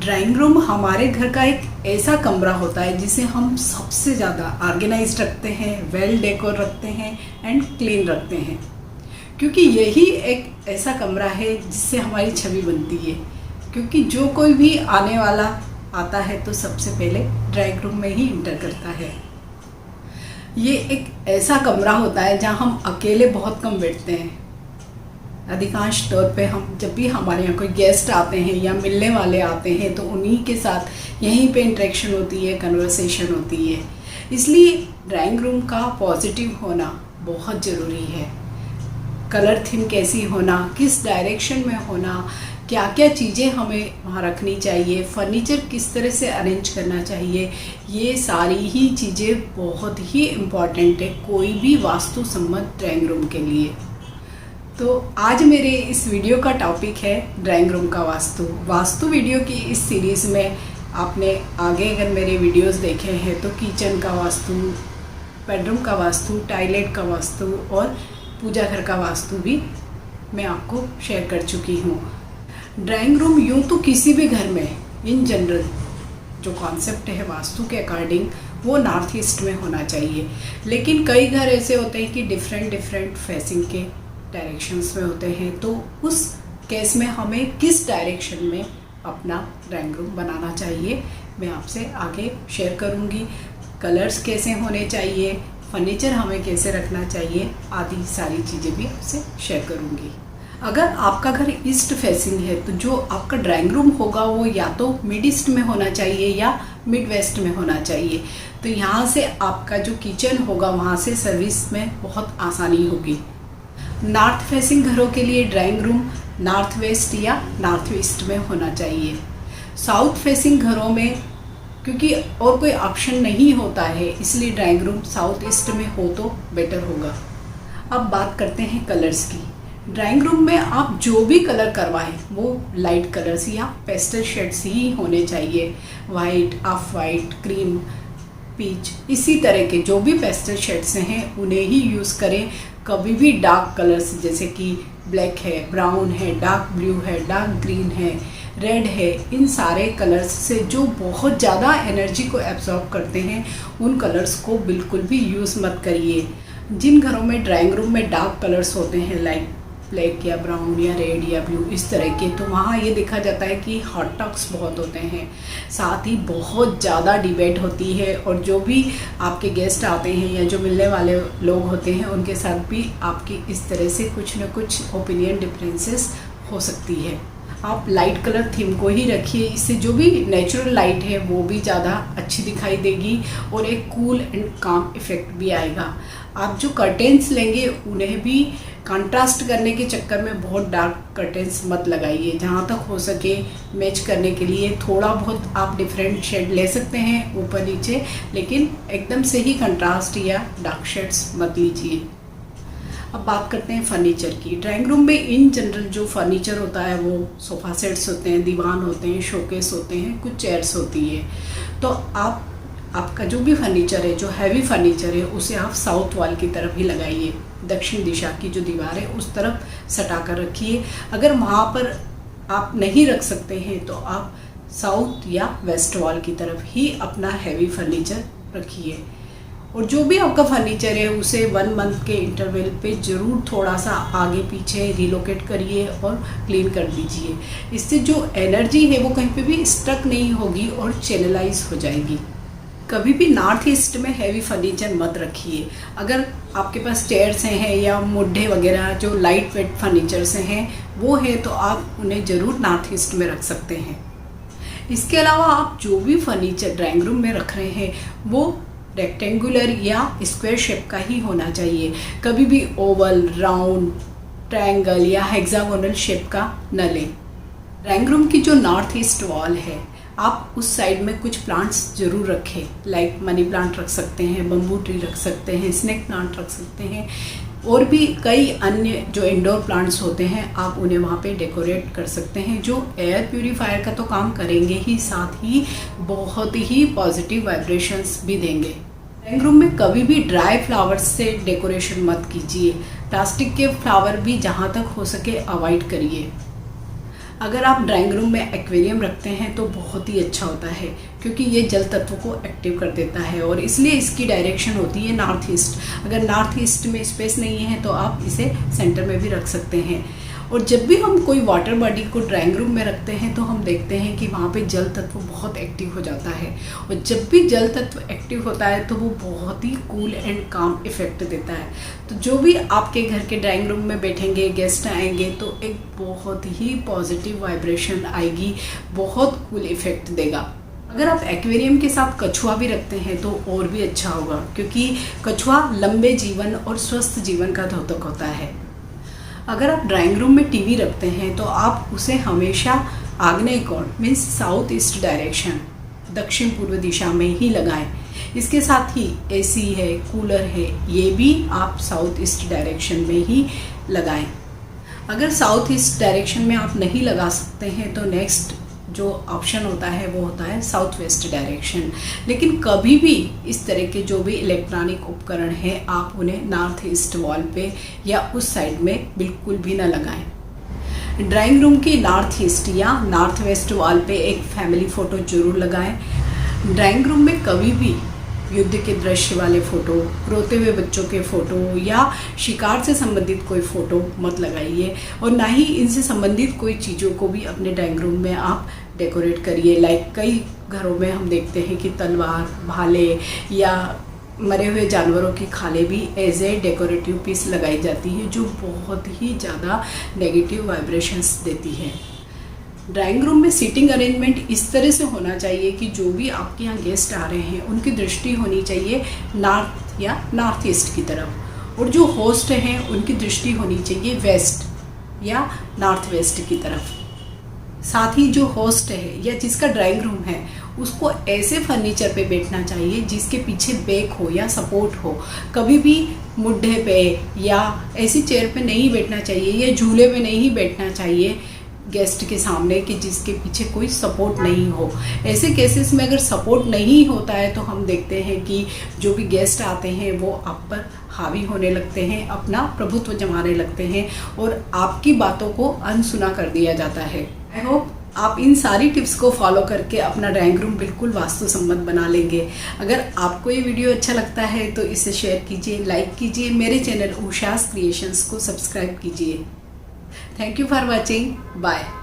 Drawing room हमारे घर का एक ऐसा कमरा होता है जिसे हम सबसे ज़्यादा ऑर्गेनाइज रखते हैं, वेल डेकोर रखते हैं एंड क्लीन रखते हैं, क्योंकि यही एक ऐसा कमरा है जिससे हमारी छवि बनती है। क्योंकि जो कोई भी आने वाला आता है तो सबसे पहले ड्राइंग रूम में ही इंटर करता है। ये एक ऐसा कमरा होता है जहाँ हम अकेले बहुत कम बैठते हैं। अधिकांश तौर पे हम जब भी हमारे यहाँ कोई गेस्ट आते हैं या मिलने वाले आते हैं तो उन्हीं के साथ यहीं पे इंटरेक्शन होती है, कन्वर्सेशन होती है। इसलिए ड्राइंग रूम का पॉजिटिव होना बहुत ज़रूरी है। कलर थीम कैसी होना, किस डायरेक्शन में होना, क्या क्या चीज़ें हमें वहाँ रखनी चाहिए, फर्नीचर किस तरह से अरेंज करना चाहिए, ये सारी ही चीज़ें बहुत ही इम्पॉर्टेंट है कोई भी वास्तु सम्मत ड्राइंग रूम के लिए। तो आज मेरे इस वीडियो का टॉपिक है ड्राइंग रूम का वास्तु वीडियो की इस सीरीज़ में आपने आगे अगर मेरे वीडियोस देखे हैं तो किचन का वास्तु, बेडरूम का वास्तु, टॉयलेट का वास्तु और पूजा घर का वास्तु भी मैं आपको शेयर कर चुकी हूँ। ड्राइंग रूम यूँ तो किसी भी घर में इन जनरल जो कॉन्सेप्ट है वास्तु के अकॉर्डिंग वो नॉर्थ ईस्ट में होना चाहिए, लेकिन कई घर ऐसे होते हैं कि डिफरेंट फेसिंग के डायरेक्शंस में होते हैं। तो उस केस में हमें किस डायरेक्शन में अपना ड्राइंग रूम बनाना चाहिए मैं आपसे आगे शेयर करूंगी। कलर्स कैसे होने चाहिए, फर्नीचर हमें कैसे रखना चाहिए, आदि सारी चीज़ें भी आपसे शेयर करूंगी। अगर आपका घर ईस्ट फेसिंग है तो जो आपका ड्राइंग रूम होगा वो या तो मिड ईस्ट में होना चाहिए या मिड वेस्ट में होना चाहिए। तो यहाँ से आपका जो किचन होगा वहाँ से सर्विस में बहुत आसानी होगी। नॉर्थ फेसिंग घरों के लिए ड्राइंग रूम नॉर्थ वेस्ट या नॉर्थ ईस्ट में होना चाहिए। साउथ फेसिंग घरों में क्योंकि और कोई ऑप्शन नहीं होता है इसलिए ड्राइंग रूम साउथ ईस्ट में हो तो बेटर होगा। अब बात करते हैं कलर्स की। ड्राइंग रूम में आप जो भी कलर करवाएं वो लाइट कलर्स या पेस्टल शेड्स ही होने चाहिए। White, off white, cream, peach, इसी तरह के जो भी पेस्टल शेड्स हैं उन्हें ही यूज़ करें। कभी भी डार्क कलर्स जैसे कि ब्लैक है, ब्राउन है, डार्क ब्लू है, डार्क ग्रीन है, रेड है, इन सारे कलर्स से जो बहुत ज़्यादा एनर्जी को एब्जॉर्ब करते हैं उन कलर्स को बिल्कुल भी यूज़ मत करिए। जिन घरों में ड्राइंग रूम में डार्क कलर्स होते हैं लाइक ब्लैक या ब्राउन या रेड या ब्लू इस तरह के, तो वहाँ ये देखा जाता है कि हॉट टॉक्स बहुत होते हैं, साथ ही बहुत ज़्यादा डिबेट होती है और जो भी आपके गेस्ट आते हैं या जो मिलने वाले लोग होते हैं उनके साथ भी आपकी इस तरह से कुछ न कुछ ओपिनियन डिफरेंसेस हो सकती है। आप लाइट कलर थीम को ही रखिए, इससे जो भी नेचुरल लाइट है वो भी ज़्यादा अच्छी दिखाई देगी और एक कूल एंड काम इफ़ेक्ट भी आएगा। आप जो कर्टेंस लेंगे उन्हें भी कंट्रास्ट करने के चक्कर में बहुत डार्क कर्टेंस मत लगाइए। जहाँ तक हो सके मैच करने के लिए थोड़ा बहुत आप डिफरेंट शेड ले सकते हैं ऊपर नीचे, लेकिन एकदम से ही कंट्रास्ट या डार्क शेड्स मत लीजिए। अब बात करते हैं फर्नीचर की। ड्राइंग रूम में इन जनरल जो फर्नीचर होता है वो सोफ़ा सेट्स होते हैं, दीवान होते हैं, शोकेस होते हैं, कुछ चेयर्स होती है। तो आपका जो भी फर्नीचर है, जो हैवी फर्नीचर है, उसे आप साउथ वॉल की तरफ ही लगाइए। दक्षिण दिशा की जो दीवार है उस तरफ सटा कर रखिए। अगर वहाँ पर आप नहीं रख सकते हैं तो आप साउथ या वेस्ट वॉल की तरफ ही अपना हैवी फर्नीचर रखिए। और जो भी आपका फर्नीचर है उसे 1 मंथ के इंटरवल पे ज़रूर थोड़ा सा आगे पीछे रिलोकेट करिए और क्लीन कर दीजिए। इससे जो एनर्जी है वो कहीं पे भी स्टक नहीं होगी और चैनलाइज हो जाएगी। कभी भी नॉर्थ ईस्ट में हैवी फर्नीचर मत रखिए। अगर आपके पास चेयर्स हैं या मुड्ढे वगैरह जो लाइट वेट फर्नीचर्स हैं वो है तो आप उन्हें ज़रूर नॉर्थ ईस्ट में रख सकते हैं। इसके अलावा आप जो भी फर्नीचर ड्राइंग रूम में रख रहे हैं वो रेक्टेंगुलर या स्क्वायर शेप का ही होना चाहिए। कभी भी ओवल, राउंड, ट्रायंगल या हेक्सागोनल शेप का न लें। ड्राइंग रूम की जो नॉर्थ ईस्ट वॉल है आप उस साइड में कुछ प्लांट्स ज़रूर रखें, लाइक मनी प्लांट रख सकते हैं, बम्बू ट्री रख सकते हैं, स्नेक प्लांट रख सकते हैं और भी कई अन्य जो इंडोर प्लांट्स होते हैं आप उन्हें वहाँ पे डेकोरेट कर सकते हैं, जो एयर प्यूरीफायर का तो काम करेंगे ही, साथ ही बहुत ही पॉजिटिव वाइब्रेशंस भी देंगे। ड्राइंग रूम में कभी भी ड्राई फ्लावर्स से डेकोरेशन मत कीजिए। प्लास्टिक के फ्लावर भी जहाँ तक हो सके अवॉइड करिए। अगर आप ड्राइंग रूम में एक्वेरियम रखते हैं तो बहुत ही अच्छा होता है, क्योंकि ये जल तत्व को एक्टिव कर देता है और इसलिए इसकी डायरेक्शन होती है नॉर्थ ईस्ट। अगर नॉर्थ ईस्ट में स्पेस नहीं है तो आप इसे सेंटर में भी रख सकते हैं। और जब भी हम कोई वाटर बॉडी को ड्राइंग रूम में रखते हैं तो हम देखते हैं कि वहाँ पे जल तत्व बहुत एक्टिव हो जाता है, और जब भी जल तत्व एक्टिव होता है तो वो बहुत ही कूल एंड काम इफेक्ट देता है। तो जो भी आपके घर के ड्राइंग रूम में बैठेंगे, गेस्ट आएंगे, तो एक बहुत ही पॉजिटिव वाइब्रेशन आएगी, बहुत कूल इफेक्ट देगा। अगर आप एक्वेरियम के साथ कछुआ भी रखते हैं तो और भी अच्छा होगा, क्योंकि कछुआ लंबे जीवन और स्वस्थ जीवन का द्योतक होता है। अगर आप ड्राइंग रूम में टीवी रखते हैं तो आप उसे हमेशा आग्नेय कोण मीन्स साउथ ईस्ट डायरेक्शन, दक्षिण पूर्व दिशा में ही लगाएं। इसके साथ ही एसी है, कूलर है, ये भी आप साउथ ईस्ट डायरेक्शन में ही लगाएं। अगर साउथ ईस्ट डायरेक्शन में आप नहीं लगा सकते हैं तो नेक्स्ट जो ऑप्शन होता है वो होता है साउथ वेस्ट डायरेक्शन। लेकिन कभी भी इस तरह के जो भी इलेक्ट्रॉनिक उपकरण हैं आप उन्हें नॉर्थ ईस्ट वॉल पे या उस साइड में बिल्कुल भी ना लगाएं। ड्राइंग रूम की नॉर्थ ईस्ट या नॉर्थ वेस्ट वॉल पे एक फैमिली फ़ोटो ज़रूर लगाएं। ड्राइंग रूम में कभी भी युद्ध के दृश्य वाले फ़ोटो, रोते हुए बच्चों के फ़ोटो या शिकार से संबंधित कोई फ़ोटो मत लगाइए, और ना ही इनसे संबंधित कोई चीज़ों को भी अपने ड्राइंग रूम में आप डेकोरेट करिए। लाइक कई घरों में हम देखते हैं कि तलवार, भाले या मरे हुए जानवरों की खालें भी एज ए डेकोरेटिव पीस लगाई जाती है, जो बहुत ही ज़्यादा नेगेटिव वाइब्रेशंस देती है। ड्राइंग रूम में सीटिंग अरेंजमेंट इस तरह से होना चाहिए कि जो भी आपके यहाँ गेस्ट आ रहे हैं उनकी दृष्टि होनी चाहिए नॉर्थ या नॉर्थ ईस्ट की तरफ, और जो होस्ट हैं उनकी दृष्टि होनी चाहिए वेस्ट या नॉर्थ वेस्ट की तरफ। साथ ही जो होस्ट है या जिसका ड्राइंग रूम है उसको ऐसे फर्नीचर पे बैठना चाहिए जिसके पीछे बैक हो या सपोर्ट हो। कभी भी मुड्ढे पे या ऐसी चेयर पे नहीं बैठना चाहिए या झूले पे नहीं बैठना चाहिए गेस्ट के सामने कि जिसके पीछे कोई सपोर्ट नहीं हो। ऐसे केसेस में अगर सपोर्ट नहीं होता है तो हम देखते हैं कि जो भी गेस्ट आते हैं वो आप पर हावी होने लगते हैं, अपना प्रभुत्व जमाने लगते हैं और आपकी बातों को अनसुना कर दिया जाता है। आई होप आप इन सारी टिप्स को फॉलो करके अपना ड्राइंग रूम बिल्कुल वास्तु सम्मत बना लेंगे। अगर आपको ये वीडियो अच्छा लगता है तो इसे शेयर कीजिए, लाइक कीजिए, मेरे चैनल उषास क्रिएशंस को सब्सक्राइब कीजिए। Thank you for watching. Bye.